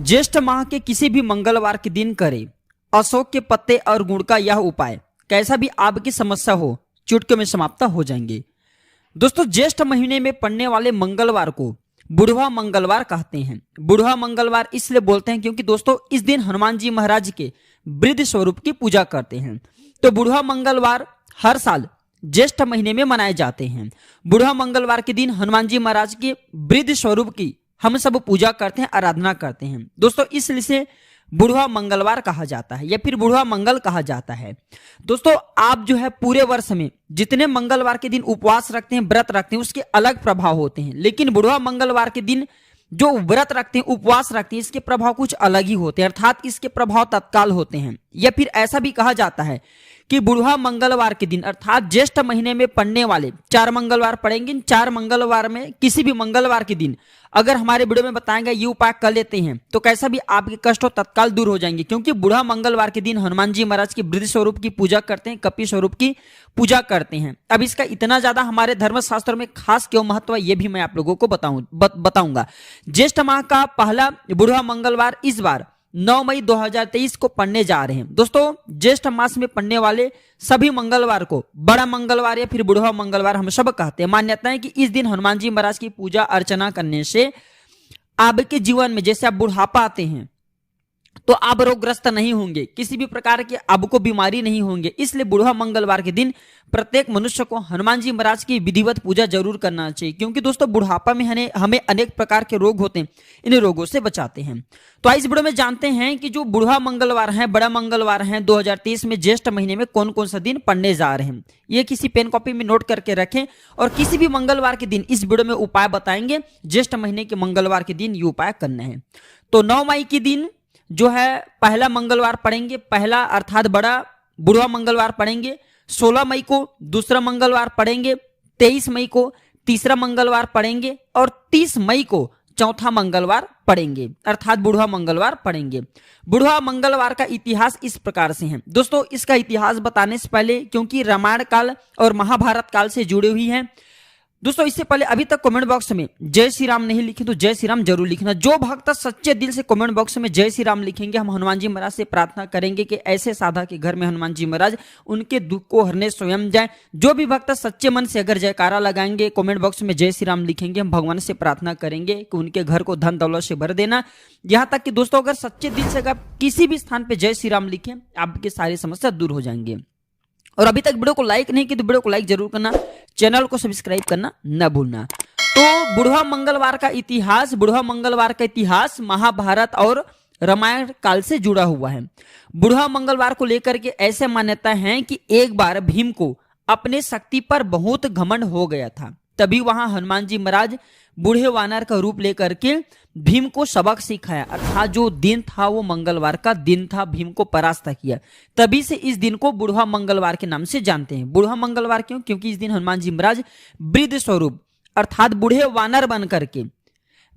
ज्येष्ठ माह के किसी भी मंगलवार के दिन करें अशोक के पत्ते और गुड़ का यह उपाय। कैसा भी आपकी समस्या हो चुटकियों में समाप्त हो जाएंगे। दोस्तों, ज्येष्ठ महीने में पड़ने वाले मंगलवार को बुढ़वा मंगलवार कहते हैं। बुढ़वा मंगलवार इसलिए बोलते हैं क्योंकि दोस्तों इस दिन हनुमान जी महाराज के वृद्ध स्वरूप की पूजा करते हैं। तो बुढ़वा मंगलवार हर साल ज्येष्ठ महीने में मनाए जाते हैं। बुढ़वा मंगलवार के दिन हनुमान जी महाराज के वृद्ध स्वरूप की हम सब पूजा करते हैं, आराधना करते हैं। दोस्तों इसलिए से बुढ़वा मंगलवार कहा जाता है या फिर बुढ़वा मंगल कहा जाता है। दोस्तों आप जो है पूरे वर्ष में जितने मंगलवार के दिन उपवास रखते हैं, व्रत रखते हैं, उसके अलग प्रभाव होते हैं। लेकिन बुढ़वा मंगलवार के दिन जो व्रत रखते हैं, उपवास रखते हैं, इसके प्रभाव कुछ अलग ही होते हैं, अर्थात इसके प्रभाव तत्काल होते हैं। या फिर ऐसा भी कहा जाता है कि बुढ़वा मंगलवार के दिन अर्थात ज्येष्ठ महीने में पड़ने वाले 4 मंगलवार पड़ेंगे। इन 4 मंगलवार में किसी भी मंगलवार के दिन अगर हमारे वीडियो में बताएंगे ये उपाय कर लेते हैं तो कैसा भी आपके कष्ट हो तत्काल दूर हो जाएंगे। क्योंकि बुढ़ा मंगलवार के दिन हनुमान जी महाराज की वृद्ध स्वरूप की पूजा करते हैं, कपि स्वरूप की पूजा करते हैं। अब इसका इतना ज्यादा हमारे धर्मशास्त्र में खास क्यों महत्व है ये भी मैं आप लोगों को बताऊंगा। ज्येष्ठ माह का पहला बुढ़वा मंगलवार इस बार 9 मई 2023 को पढ़ने जा रहे हैं। दोस्तों ज्येष्ठ मास में पढ़ने वाले सभी मंगलवार को बड़ा मंगलवार या फिर बुढ़वा मंगलवार हम सब कहते हैं। मान्यता है कि इस दिन हनुमान जी महाराज की पूजा अर्चना करने से आपके जीवन में जैसे आप बुढ़ापा आते हैं तो आप रोगग्रस्त नहीं होंगे, किसी भी प्रकार की आपको बीमारी नहीं होंगे। इसलिए बुढ़वा मंगलवार के दिन प्रत्येक मनुष्य को हनुमान जी महाराज की विधिवत पूजा जरूर करना चाहिए। क्योंकि दोस्तों बुढ़ापा में हमें अनेक प्रकार के रोग होते हैं, इन रोगों से बचाते हैं। तो इस वीडियो में जानते हैं कि जो बुढ़वा मंगलवार है, बड़ा मंगलवार है 2023 में ज्येष्ठ महीने में कौन कौन सा दिन पढ़ने जा रहे हैं। ये किसी पेन कॉपी में नोट करके रखें और किसी भी मंगलवार के दिन इस वीडियो में उपाय बताएंगे। ज्येष्ठ महीने के मंगलवार के दिन ये उपाय करने हैं। तो 9 मई के दिन जो है पहला मंगलवार पढ़ेंगे, पहला अर्थात बड़ा बुढ़वा मंगलवार पढ़ेंगे। 16 मई को दूसरा मंगलवार पढ़ेंगे, 23 मई को तीसरा मंगलवार पढ़ेंगे और 30 मई को चौथा मंगलवार पढ़ेंगे, अर्थात बुढ़वा मंगलवार पढ़ेंगे। बुढ़वा मंगलवार का इतिहास इस प्रकार से है। दोस्तों इसका इतिहास बताने से पहले, क्योंकि रामायण काल और महाभारत काल से जुड़ी हुई है, दोस्तों इससे पहले अभी तक कमेंट बॉक्स में जय श्री राम नहीं लिखे तो जय श्री राम जरूर लिखना। जो भक्त सच्चे दिल से कमेंट बॉक्स में जय श्री राम लिखेंगे, हम हनुमान जी महाराज से प्रार्थना करेंगे कि ऐसे साधक के घर में हनुमान जी महाराज उनके दुख को हरने स्वयं जाए। जो भी भक्त सच्चे मन से अगर जयकारा लगाएंगे, कमेंट बॉक्स में जय श्री राम लिखेंगे, हम भगवान से प्रार्थना करेंगे कि उनके घर को धन दौलत से भर देना। यहाँ तक कि दोस्तों अगर सच्चे दिल से अगर किसी भी स्थान पर जय श्री राम लिखें, आपकी सारी समस्या दूर हो जाएंगे। और अभी तक वीडियो को लाइक नहीं किया तो वीडियो को लाइक जरूर करना, चैनल को सब्सक्राइब करना न भूलना। तो बुढ़वा मंगलवार का इतिहास महाभारत और रामायण काल से जुड़ा हुआ है। बुढ़वा मंगलवार को लेकर के ऐसे मान्यता है कि एक बार भीम को अपने शक्ति पर बहुत घमंड हो गया था। तभी वहां हनुमान जी महाराज बूढ़े वानर का रूप लेकर के भीम को सबक सिखाया, अर्थात जो दिन था वो मंगलवार का दिन था, भीम को परास्त किया। तभी से इस दिन को बुढ़वा मंगलवार के नाम से जानते हैं। बुढ़वा मंगलवार क्यों? क्योंकि इस दिन हनुमान जी महाराज वृद्ध स्वरूप अर्थात बूढ़े वानर बन करके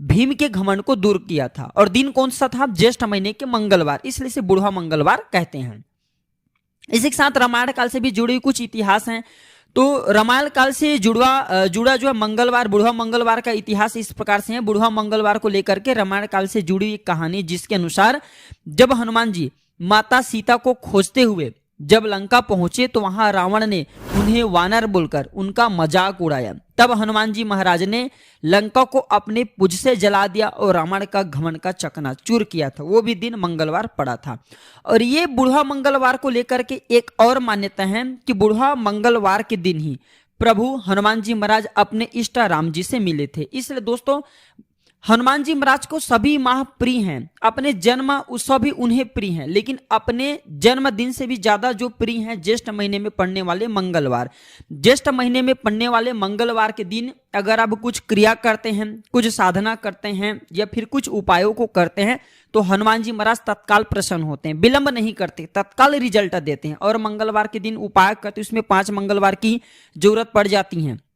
भीम के घमंड को दूर किया था। और दिन कौन सा था? ज्येष्ठ महीने के मंगलवार, इसलिए से बुढ़वा मंगलवार कहते हैं। इसी के साथ रामायण काल से भी जुड़ी हुई कुछ इतिहास हैं। तो रामायण काल से जुड़ा जो है मंगलवार, बुढ़वा मंगलवार का इतिहास इस प्रकार से है। बुढ़वा मंगलवार को लेकर के रामायण काल से जुड़ी एक कहानी, जिसके अनुसार जब हनुमान जी माता सीता को खोजते हुए जब लंका पहुंचे तो वहां रावण ने उन्हें वानर बोलकर उनका मजाक उड़ाया। तब हनुमान जी महाराज ने लंका को अपने पुंज से जला दिया और रावण का घमंड का चकनाचूर किया था। वो भी दिन मंगलवार पड़ा था। और ये बुढ़वा मंगलवार को लेकर के एक और मान्यता है कि बुढ़वा मंगलवार के दिन ही प्रभु हनुमान जी महाराज अपने इष्ट राम जी से मिले थे। इसलिए दोस्तों हनुमान जी महाराज को सभी माह प्रिय हैं, अपने जन्म उत्सव भी उन्हें प्रिय हैं, लेकिन अपने जन्मदिन से भी ज्यादा जो प्रिय हैं ज्येष्ठ महीने में पड़ने वाले मंगलवार। ज्येष्ठ महीने में पड़ने वाले मंगलवार के दिन अगर आप कुछ क्रिया करते हैं, कुछ साधना करते हैं या फिर कुछ उपायों को करते हैं तो हनुमान जी महाराज तत्काल प्रसन्न होते हैं, विलंब नहीं करते, तत्काल रिजल्ट देते हैं। और मंगलवार के दिन उपाय करते उसमें 5 मंगलवार की जरूरत पड़ जाती है।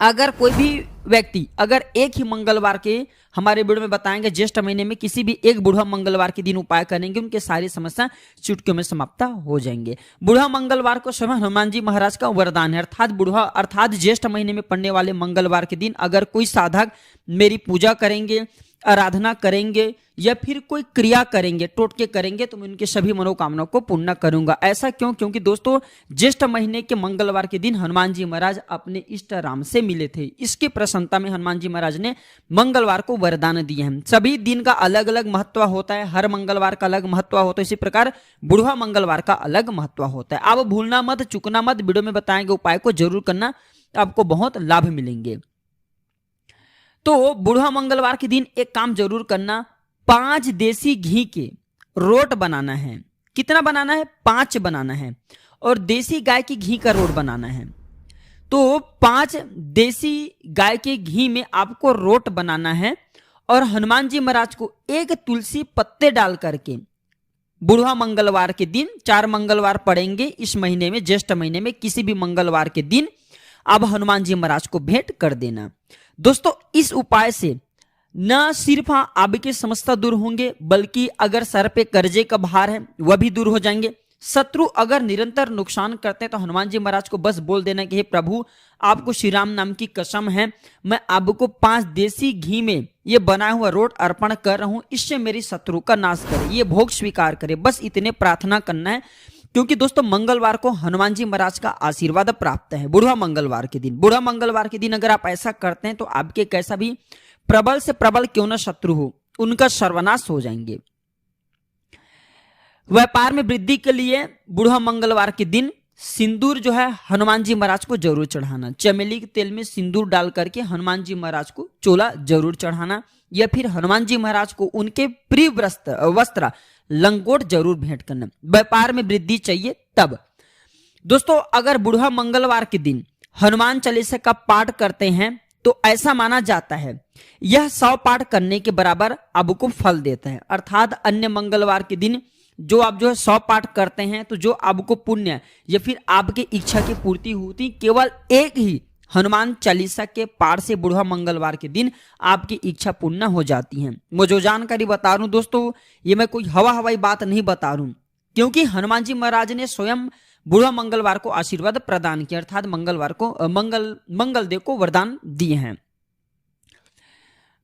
अगर कोई भी व्यक्ति अगर एक ही मंगलवार के हमारे वीडियो में बताएंगे ज्येष्ठ महीने में किसी भी एक बुढ़वा मंगलवार के दिन उपाय करेंगे, उनके सारी समस्या चुटकियों में समाप्त हो जाएंगे। बुढ़वा मंगलवार को समय हनुमान जी महाराज का वरदान है, अर्थात ज्येष्ठ महीने में पड़ने वाले मंगलवार के दिन अगर कोई साधक मेरी पूजा करेंगे आराधना करेंगे या फिर कोई क्रिया करेंगे, टोटके करेंगे, तो मैं उनके सभी मनोकामनाओं को पूर्ण करूंगा। ऐसा क्यों? क्योंकि दोस्तों ज्येष्ठ महीने के मंगलवार के दिन हनुमान जी महाराज अपने इष्ट राम से मिले थे। इसकी प्रसन्नता में हनुमान जी महाराज ने मंगलवार को वरदान दिए हैं। सभी दिन का अलग अलग महत्व होता है, हर मंगलवार का अलग महत्व होता है, इसी प्रकार बुढ़वा मंगलवार का अलग महत्व होता है। आप भूलना मत, चुकना मत, वीडियो में बताए गए उपाय को जरूर करना, आपको बहुत लाभ मिलेंगे। तो बुढ़वा मंगलवार के दिन एक काम जरूर करना, 5 देसी घी के रोट बनाना है। कितना बनाना है? 5 बनाना है, और देसी गाय की घी का रोट बनाना है। तो 5 देसी गाय के घी में आपको रोट बनाना है, और हनुमान जी महाराज को एक तुलसी पत्ते डाल करके बुढ़वा मंगलवार के दिन, 4 मंगलवार पड़ेंगे इस महीने में, ज्येष्ठ महीने में, किसी भी मंगलवार के दिन आप हनुमान जी महाराज को भेंट कर देना। दोस्तों इस उपाय से न सिर्फ आपकी समस्या दूर होंगे, बल्कि अगर सर पे कर्जे का भार है वह भी दूर हो जाएंगे। शत्रु अगर निरंतर नुकसान करते हैं तो हनुमान जी महाराज को बस बोल देना कि हे प्रभु, आपको श्री राम नाम की कसम है, मैं आपको 5 देसी घी में ये बना हुआ रोट अर्पण कर रहा हूं, इससे मेरी शत्रु का नाश करे, ये भोग स्वीकार करे। बस इतने प्रार्थना करना है, क्योंकि दोस्तों मंगलवार को हनुमान जी महाराज का आशीर्वाद प्राप्त है। बुढ़वा मंगलवार के दिन, बुढ़वा मंगलवार के दिन अगर आप ऐसा करते हैं तो आपके कैसा भी प्रबल से प्रबल क्यों न शत्रु हो, उनका सर्वनाश हो जाएंगे। व्यापार में वृद्धि के लिए बुढ़वा मंगलवार के दिन सिंदूर जो है हनुमान जी महाराज को जरूर चढ़ाना। चमेली के तेल में सिंदूर डाल करके हनुमान जी महाराज को चोला जरूर चढ़ाना, या फिर हनुमान जी महाराज को उनके प्रिय वस्त्र लंगोट जरूर भेंट करना। व्यापार में वृद्धि चाहिए तब। दोस्तों अगर बुढ़वा मंगलवार के दिन हनुमान चालीसा का पाठ करते हैं तो ऐसा माना जाता है यह 100 पाठ करने के बराबर आपको फल देता है। अर्थात अन्य मंगलवार के दिन जो आप जो है 100 पाठ करते हैं तो जो आपको पुण्य या फिर आपकी इच्छा की पूर्ति होती, केवल एक ही हनुमान चालीसा के पाठ से बुढ़वा मंगलवार के दिन आपकी इच्छा पूर्ण हो जाती है। मैं जो जानकारी बता रहा हूं दोस्तों, ये मैं कोई हवाई बात नहीं बता रहा हूं, क्योंकि हनुमान जी महाराज ने स्वयं बुढ़वा मंगलवार को आशीर्वाद प्रदान किया, अर्थात मंगलवार को मंगलदेव को वरदान दिए हैं।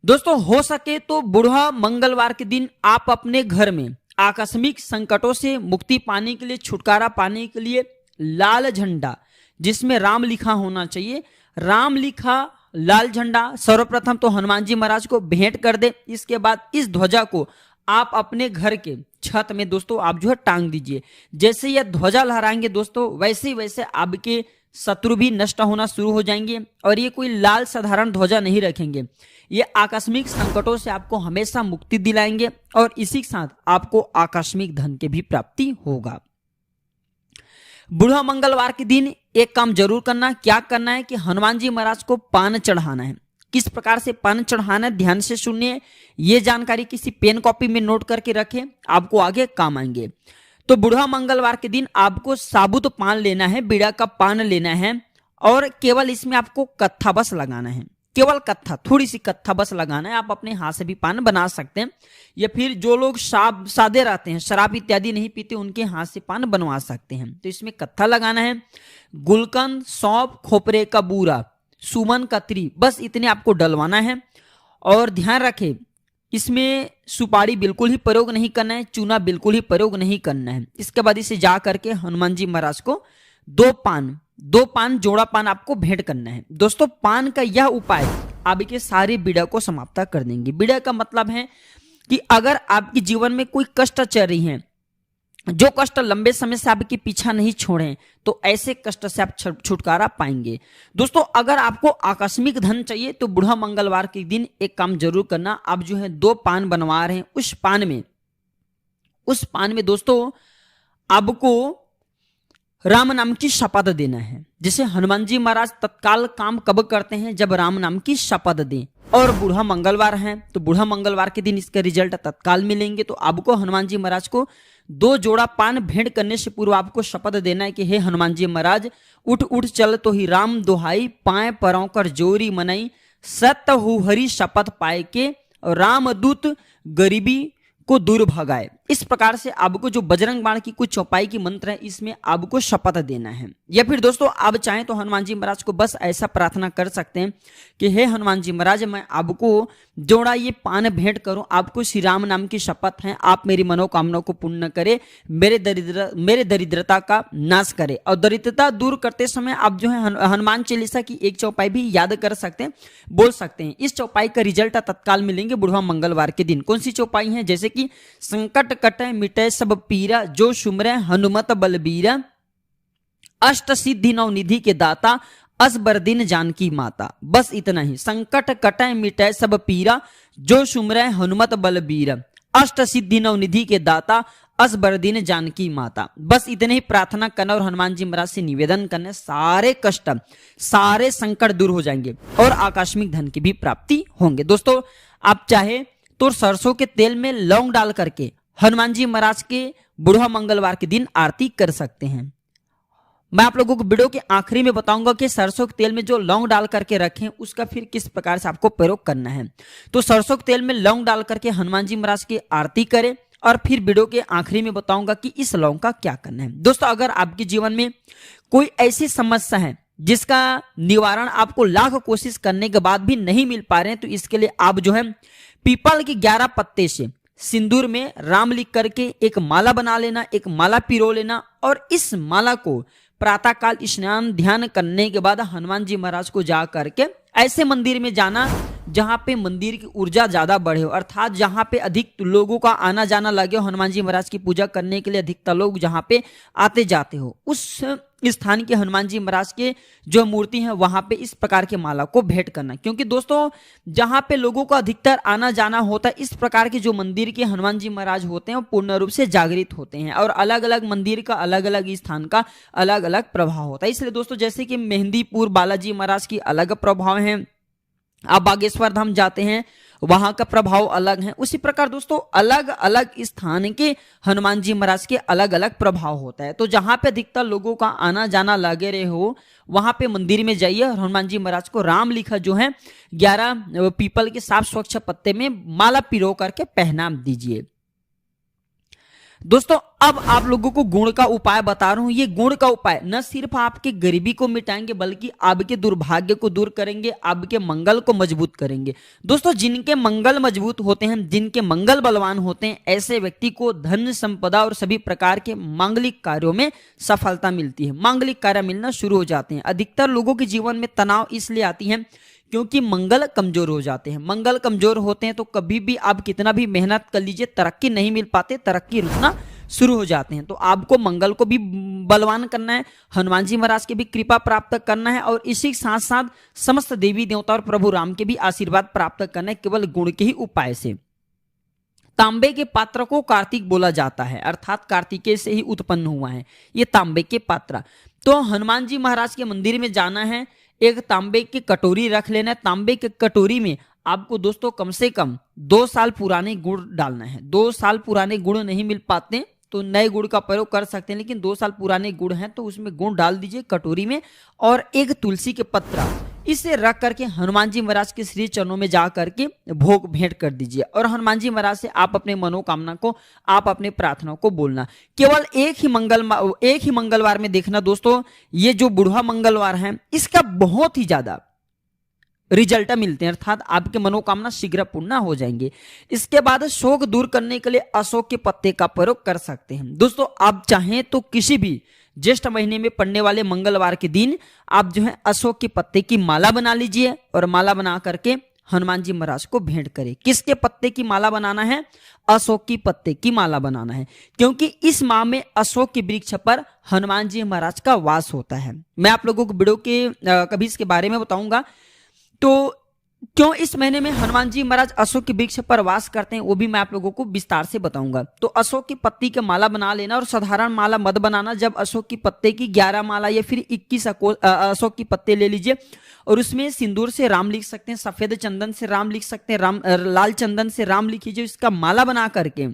दोस्तों हो सके तो बुढ़वा मंगलवार के दिन आप अपने घर में आकस्मिक संकटों से मुक्ति पाने के लिए, छुटकारा पाने के लिए लाल झंडा जिसमें राम लिखा होना चाहिए, राम लिखा लाल झंडा सर्वप्रथम तो हनुमान जी महाराज को भेंट कर दे। इसके बाद इस ध्वजा को आप अपने घर के छत में दोस्तों आप जो है टांग दीजिए। जैसे यह ध्वजा लहराएंगे दोस्तों, वैसे वैसे आपके शत्रु भी नष्ट होना शुरू हो जाएंगे। और ये कोई लाल साधारण ध्वजा नहीं रखेंगे, ये आकस्मिक संकटों से आपको हमेशा मुक्ति दिलाएंगे, और इसी के साथ आपको आकस्मिक धन की भी प्राप्ति होगा। बुढ़वा मंगलवार के दिन एक काम जरूर करना, क्या करना है कि हनुमान जी महाराज को पान चढ़ाना है। किस प्रकार से पान चढ़ाना है ध्यान से सुनिए, ये जानकारी किसी पेन कॉपी में नोट करके रखें, आपको आगे काम आएंगे। तो बुढ़वा मंगलवार के दिन आपको साबुत पान लेना है, बीड़ा का पान लेना है, और केवल इसमें आपको कत्था बस लगाना है, केवल कत्था, थोड़ी सी कत्था बस लगाना है। आप अपने हाथ से भी पान बना सकते हैं, या फिर जो लोग सादे रहते हैं, शराब इत्यादि नहीं पीते, उनके हाथ से पान बनवा सकते हैं। तो इसमें कत्था लगाना है, गुलकंद, सौंफ, खोपरे का बूरा, सुमन, कतरी, बस इतने आपको डलवाना है। और ध्यान रखें इसमें सुपारी बिल्कुल ही प्रयोग नहीं करना है, चूना बिल्कुल ही प्रयोग नहीं करना है। इसके बाद इसे जा करके हनुमान जी महाराज को 2 पान जोड़ा पान आपको भेंट करना है। दोस्तों पान का यह उपाय आपके सारे बीड़ा को समाप्त कर देंगे। बीड़ा का मतलब है कि अगर आपके जीवन में कोई कष्ट चल रही है, जो कष्ट लंबे समय से आपके पीछा नहीं छोड़े, तो ऐसे कष्ट से आप छुटकारा पाएंगे। दोस्तों अगर आपको आकस्मिक धन चाहिए तो बुढ़वा मंगलवार के दिन एक काम जरूर करना, आप जो है 2 पान बनवा रहे हैं, उस पान में दोस्तों आपको राम नाम की शपथ देना है। जैसे हनुमान जी महाराज तत्काल काम कब करते हैं, जब राम नाम की शपथ दें, और बुढ़वा मंगलवार है तो बुढ़वा मंगलवार के दिन इसके रिजल्ट तत्काल मिलेंगे। तो आपको हनुमान जी महाराज को 2 जोड़ा पान भेंट करने से पूर्व आपको शपथ देना है कि हे हनुमान जी महाराज, उठ उठ चल तो ही राम दोहाई, पाए परौ कर जोरी मनई, सत्य हु हरि शपथ पाए के, रामदूत गरीबी को दूर भगाए। इस प्रकार से आपको जो बजरंग बाण की कुछ चौपाई की मंत्र है इसमें आपको शपथ देना है। या फिर दोस्तों आप चाहें तो हनुमान जी महाराज को बस ऐसा प्रार्थना कर सकते हैं कि हे हनुमान जी महाराज, मैं आपको जोड़ा ये पान भेंट करूं, आपको श्री राम नाम की शपथ है, आप मेरी मनोकामना को पूर्ण करे, मेरे दरिद्रता का नाश करे। और दरिद्रता दूर करते समय आप जो है हनुमान चालीसा की एक चौपाई भी याद कर सकते हैं, बोल सकते हैं। इस चौपाई का रिजल्ट तत्काल मिलेंगे बुढ़वा मंगलवार के दिन। कौन सी चौपाई है? जैसे कि संकट कटे मिटे सब पीरा, जो सुमरे हनुमत बलबीरा, अष्ट सिद्धि नौ निधि के दाता, असबर दिन जानकी माता। बस इतना ही। संकट कटे मिटे सब पीरा, जो सुमरे हनुमत बलबीरा, अष्ट सिद्धि नौ निधि के दाता, असबर दिन जानकी माता। बस इतने ही प्रार्थना करना और हनुमान जी महाराज से निवेदन करने, सारे कष्ट सारे संकट दूर हो जाएंगे और आकस्मिक धन की भी प्राप्ति होंगे। दोस्तों आप चाहे तो सरसों के तेल में लौंग डाल करके हनुमान जी महाराज के बुढ़वा मंगलवार के दिन आरती कर सकते हैं। मैं आप लोगों को वीडियो के आखिरी में बताऊंगा कि सरसों के तेल में जो लौंग डाल करके रखें उसका फिर किस प्रकार से आपको प्रयोग करना है। तो सरसों के तेल में लौंग डाल करके हनुमान जी महाराज की आरती करें और फिर वीडियो के आखिरी में बताऊंगा कि इस लौंग का क्या करना है। दोस्तों अगर आपके जीवन में कोई ऐसी समस्या है जिसका निवारण आपको लाख कोशिश करने के बाद भी नहीं मिल पा रहे हैं, तो इसके लिए आप जो है पीपल के 11 पत्ते से सिंदूर में राम लिख करके एक माला बना लेना, एक माला पिरो लेना और इस माला को प्रातःकाल स्नान ध्यान करने के बाद हनुमान जी महाराज को जा करके ऐसे मंदिर में जाना जहां पे मंदिर की ऊर्जा ज्यादा बढ़े हो, अर्थात जहां पे अधिक लोगों का आना जाना लगे हो, हनुमान जी महाराज की पूजा करने के लिए अधिकतर लोग जहां पे आते जाते हो, उस स्थान के हनुमान जी महाराज के जो मूर्ति है वहां पे इस प्रकार के माला को भेंट करना। क्योंकि दोस्तों जहां पे लोगों का अधिकतर आना जाना होता है, इस प्रकार के जो मंदिर के हनुमान जी महाराज होते हैं वो पूर्ण रूप से जागृत होते हैं और अलग अलग मंदिर का अलग अलग स्थान का अलग अलग प्रभाव होता है। इसलिए दोस्तों जैसे कि मेहंदीपुर बालाजी महाराज की अलग प्रभाव है, आप बागेश्वर धाम जाते हैं वहां का प्रभाव अलग है, उसी प्रकार दोस्तों अलग अलग स्थान के हनुमान जी महाराज के अलग अलग प्रभाव होता है। तो जहां पे अधिकतर लोगों का आना जाना लगे रहे हो वहां पे मंदिर में जाइए और हनुमान जी महाराज को राम लिखा जो है 11 पीपल के साफ स्वच्छ पत्ते में माला पिरो करके पहना दीजिए। दोस्तों अब आप लोगों को गुण का उपाय बता रहा हूं। ये गुण का उपाय न सिर्फ आपके गरीबी को मिटाएंगे बल्कि आपके दुर्भाग्य को दूर करेंगे, आपके मंगल को मजबूत करेंगे। दोस्तों जिनके मंगल मजबूत होते हैं, जिनके मंगल बलवान होते हैं, ऐसे व्यक्ति को धन संपदा और सभी प्रकार के मांगलिक कार्यों में सफलता मिलती है, मांगलिक कार्य मिलना शुरू हो जाते हैं। अधिकतर लोगों के जीवन में तनाव इसलिए आती है क्योंकि मंगल कमजोर हो जाते हैं। मंगल कमजोर होते हैं तो कभी भी आप कितना भी मेहनत कर लीजिए तरक्की नहीं मिल पाते, तरक्की रुकना शुरू हो जाते हैं। तो आपको मंगल को भी बलवान करना है, हनुमान जी महाराज की भी कृपा प्राप्त करना है और इसी के साथ साथ समस्त देवी देवता और प्रभु राम के भी आशीर्वाद प्राप्त करना है केवल गुण के ही उपाय से। तांबे के पात्र को कार्तिक बोला जाता है, अर्थात कार्तिकेय से ही उत्पन्न हुआ है ये तांबे के पात्र। तो हनुमान जी महाराज के मंदिर में जाना है, एक तांबे की कटोरी रख लेना है। तांबे की कटोरी में आपको दोस्तों कम से कम 2 साल पुराने गुड़ डालना है। 2 साल पुराने गुड़ नहीं मिल पाते तो नए गुड़ का प्रयोग कर सकते हैं, लेकिन 2 साल पुराने गुड़ हैं तो उसमें गुड़ डाल दीजिए कटोरी में और एक तुलसी के पत्रा इसे रख करके हनुमान जी महाराज के श्री चरणों में जा करके भोग भेंट कर दीजिए और हनुमान जी महाराज से आप अपने मनोकामना को, आप अपने प्रार्थना को बोलना। केवल एक ही मंगलवार में देखना दोस्तों, ये जो बुढ़वा मंगलवार है इसका बहुत ही ज्यादा रिजल्ट मिलते हैं, अर्थात आपके मनोकामना शीघ्र पूर्ण हो जाएंगे। इसके बाद शोक दूर करने के लिए अशोक के पत्ते का प्रयोग कर सकते हैं। दोस्तों आप चाहें तो किसी भी ज्येष्ठ महीने में पड़ने वाले मंगलवार के दिन आप जो है अशोक के पत्ते की माला बना लीजिए और माला बना करके हनुमान जी महाराज को भेंट करें। किसके पत्ते की माला बनाना है? अशोक की पत्ते की माला बनाना है, क्योंकि इस माह में अशोक के वृक्ष पर हनुमान जी महाराज का वास होता है। मैं आप लोगों को वीडियो के कभी इसके बारे में बताऊंगा। तो क्यों इस महीने में हनुमान जी महाराज अशोक के वृक्ष पर वास करते हैं वो भी मैं आप लोगों को विस्तार से बताऊंगा। तो अशोक की पत्ती की माला बना लेना और साधारण माला मत बनाना। जब अशोक की पत्ते की 11 माला या फिर 21 अशोक की पत्ते ले लीजिए और उसमें सिंदूर से राम लिख सकते हैं, सफेद चंदन से राम लिख सकते हैं, लाल चंदन से राम लिख लीजिए। इसका माला बना करके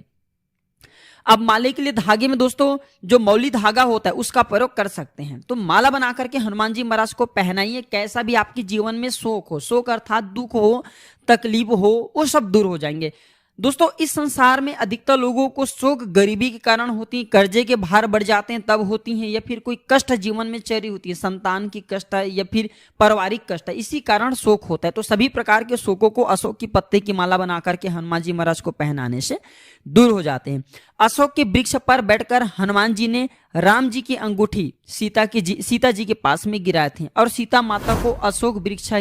अब माले के लिए धागे में दोस्तों जो मौली धागा होता है उसका प्रयोग कर सकते हैं। तो माला बना करके हनुमान जी महाराज को पहनाइए। कैसा भी आपके जीवन में शोक हो, शोक अर्थात दुख हो, तकलीफ हो, वो सब दूर हो जाएंगे। दोस्तों इस संसार में अधिकतर लोगों को शोक गरीबी के कारण होती है, कर्जे के भार बढ़ जाते हैं तब होती हैं, या फिर कोई कष्ट जीवन में चल रही होती है, संतान की कष्ट है या फिर पारिवारिक कष्ट है, इसी कारण शोक होता है। तो सभी प्रकार के शोकों को अशोक की पत्ते की माला बना करके हनुमान जी महाराज को पहनाने से दूर हो जाते हैं। अशोक के वृक्ष पर बैठकर हनुमान जी ने राम जी की अंगूठी सीता जी के पास में गिराए थे और सीता माता को अशोक वृक्ष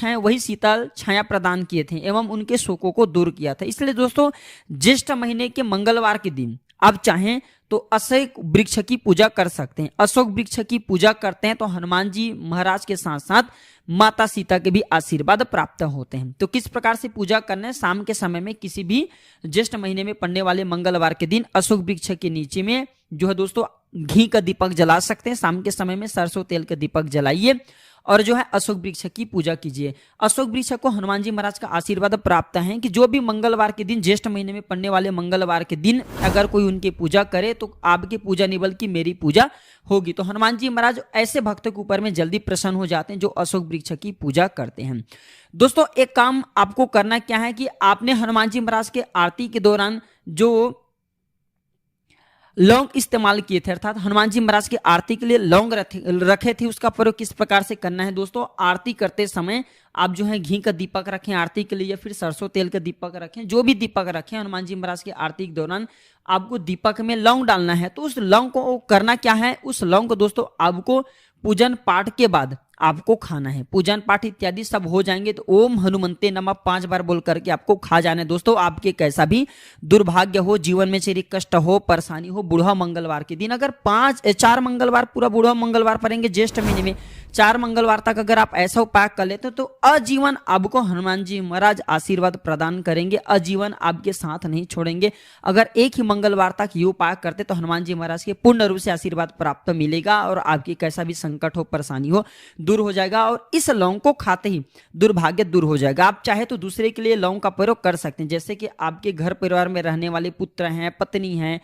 हैं वही शीतल छाया प्रदान किए थे एवं उनके शोकों को दूर किया था। इसलिए दोस्तों ज्येष्ठ महीने के मंगलवार के दिन आप चाहें तो अशोक वृक्ष की पूजा कर सकते हैं। अशोक वृक्ष की पूजा करते हैं तो हनुमान जी महाराज के साथ साथ माता सीता के भी आशीर्वाद प्राप्त होते हैं। तो किस प्रकार से पूजा करना है, शाम के समय में किसी भी ज्येष्ठ महीने में पड़ने वाले मंगलवार के दिन अशोक वृक्ष के नीचे में जो है दोस्तों घी का दीपक जला सकते हैं। शाम के समय में सरसों तेल का दीपक जलाइए और जो है अशोक वृक्ष की पूजा कीजिए। अशोक वृक्ष को हनुमान जी महाराज का आशीर्वाद प्राप्त है कि जो भी मंगलवार के दिन ज्येष्ठ महीने में पड़ने वाले मंगलवार के दिन अगर कोई उनकी पूजा करे तो आपकी पूजा नहीं बल्कि मेरी पूजा होगी। तो हनुमान जी महाराज ऐसे भक्तों के ऊपर में जल्दी प्रसन्न हो जाते हैं जो अशोक वृक्ष की पूजा करते हैं। दोस्तों एक काम आपको करना क्या है कि आपने हनुमान जी महाराज के आरती के दौरान जो लौंग इस्तेमाल किए थे, अर्थात हनुमान जी महाराज की आरती के लिए लौंग रखे थे, उसका प्रयोग किस प्रकार से करना है। दोस्तों आरती करते समय आप जो है घी का दीपक रखें आरती के लिए या फिर सरसों तेल का दीपक रखें, जो भी दीपक रखें, हनुमान जी महाराज की आरती के दौरान आपको दीपक में लौंग डालना है। तो उस लौंग को करना क्या है, उस लौंग को दोस्तों आपको पूजन पाठ के बाद आपको खाना है। पूजन पाठ इत्यादि सब हो जाएंगे तो ओम हनुमंते नमः 5 बार बोल करके आपको खा जाना है। दोस्तों आपके कैसा भी दुर्भाग्य हो, जीवन में शारीरिक कष्ट हो, परेशानी हो, बुढ़ा मंगलवार के दिन अगर 4 मंगलवार पूरा बुढ़ा मंगलवार पड़ेंगे ज्येष्ठ महीने में 4 मंगलवार तक अगर आप ऐसा उपाय कर लेते तो आजीवन आपको हनुमान जी महाराज आशीर्वाद प्रदान करेंगे, आजीवन आपके साथ नहीं छोड़ेंगे। अगर एक ही मंगलवार तक ये उपाय करते तो हनुमान जी महाराज के पूर्ण रूप से आशीर्वाद प्राप्त मिलेगा और आपकी कैसा भी संकट हो, परेशानी हो, दूर हो जाएगा और इस लौंग को खाते ही दुर्भाग्य दूर हो जाएगा। आप चाहे तो दूसरे के लिए लौंग का प्रयोग कर सकते हैं, जैसे कि आपके घर परिवार में रहने वाले पुत्र हैं, पत्नी हैं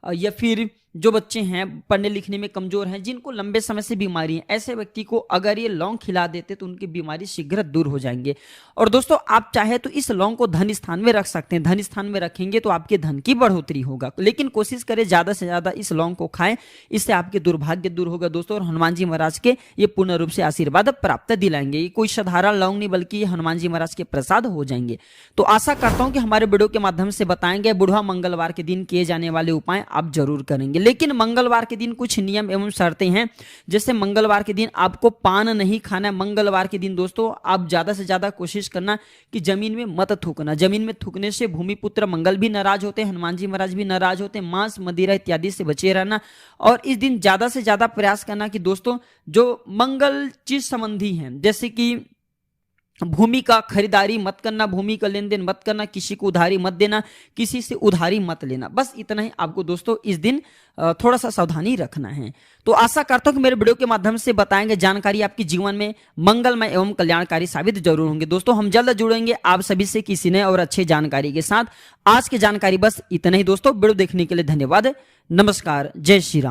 या फिर जो बच्चे हैं पढ़ने लिखने में कमजोर हैं, जिनको लंबे समय से बीमारी है, ऐसे व्यक्ति को अगर ये लौंग खिला देते तो उनकी बीमारी शीघ्र दूर हो जाएंगे। और दोस्तों आप चाहे तो इस लौंग को धन स्थान में रख सकते हैं, धन स्थान में रखेंगे तो आपके धन की बढ़ोतरी होगा, लेकिन कोशिश करें ज्यादा से ज्यादा इस लौंग को खाएं, इससे आपके दुर्भाग्य दूर होगा दोस्तों। और हनुमान जी महाराज के ये पूर्ण रूप से आशीर्वाद प्राप्त दिलाएंगे। ये कोई साधारण लौंग नहीं बल्कि हनुमान जी महाराज के प्रसाद हो जाएंगे। तो आशा करता हूं कि हमारे वीडियो के माध्यम से बताएंगे बुढ़ा मंगलवार के दिन किए जाने वाले उपाय आप जरूर करेंगे। लेकिन मंगलवार के दिन कुछ नियम एवं शर्तें हैं, जैसे मंगलवार के दिन आपको पान नहीं खाना है। मंगलवार के दिन दोस्तों आप ज्यादा से ज्यादा कोशिश करना कि जमीन में मत थूकना, जमीन में थूकने से भूमिपुत्र मंगल भी नाराज होते हैं, हनुमान जी महाराज भी नाराज होते हैं। मांस मदिरा इत्यादि से बचे रहना और इस दिन ज्यादा से ज्यादा प्रयास करना कि दोस्तों जो मंगल चीज संबंधी हैं, जैसे कि भूमि का खरीदारी मत करना, भूमि का लेन देन मत करना, किसी को उधारी मत देना, किसी से उधारी मत लेना, बस इतना ही आपको दोस्तों इस दिन थोड़ा सा सावधानी रखना है। तो आशा करता हूं कि मेरे वीडियो के माध्यम से बताएंगे जानकारी आपके जीवन में मंगलमय एवं कल्याणकारी साबित जरूर होंगे। दोस्तों हम जल्द जुड़ेंगे आप सभी से किसी नए और अच्छे जानकारी के साथ। आज की जानकारी बस इतना ही दोस्तों। वीडियो देखने के लिए धन्यवाद। नमस्कार, जय श्री राम।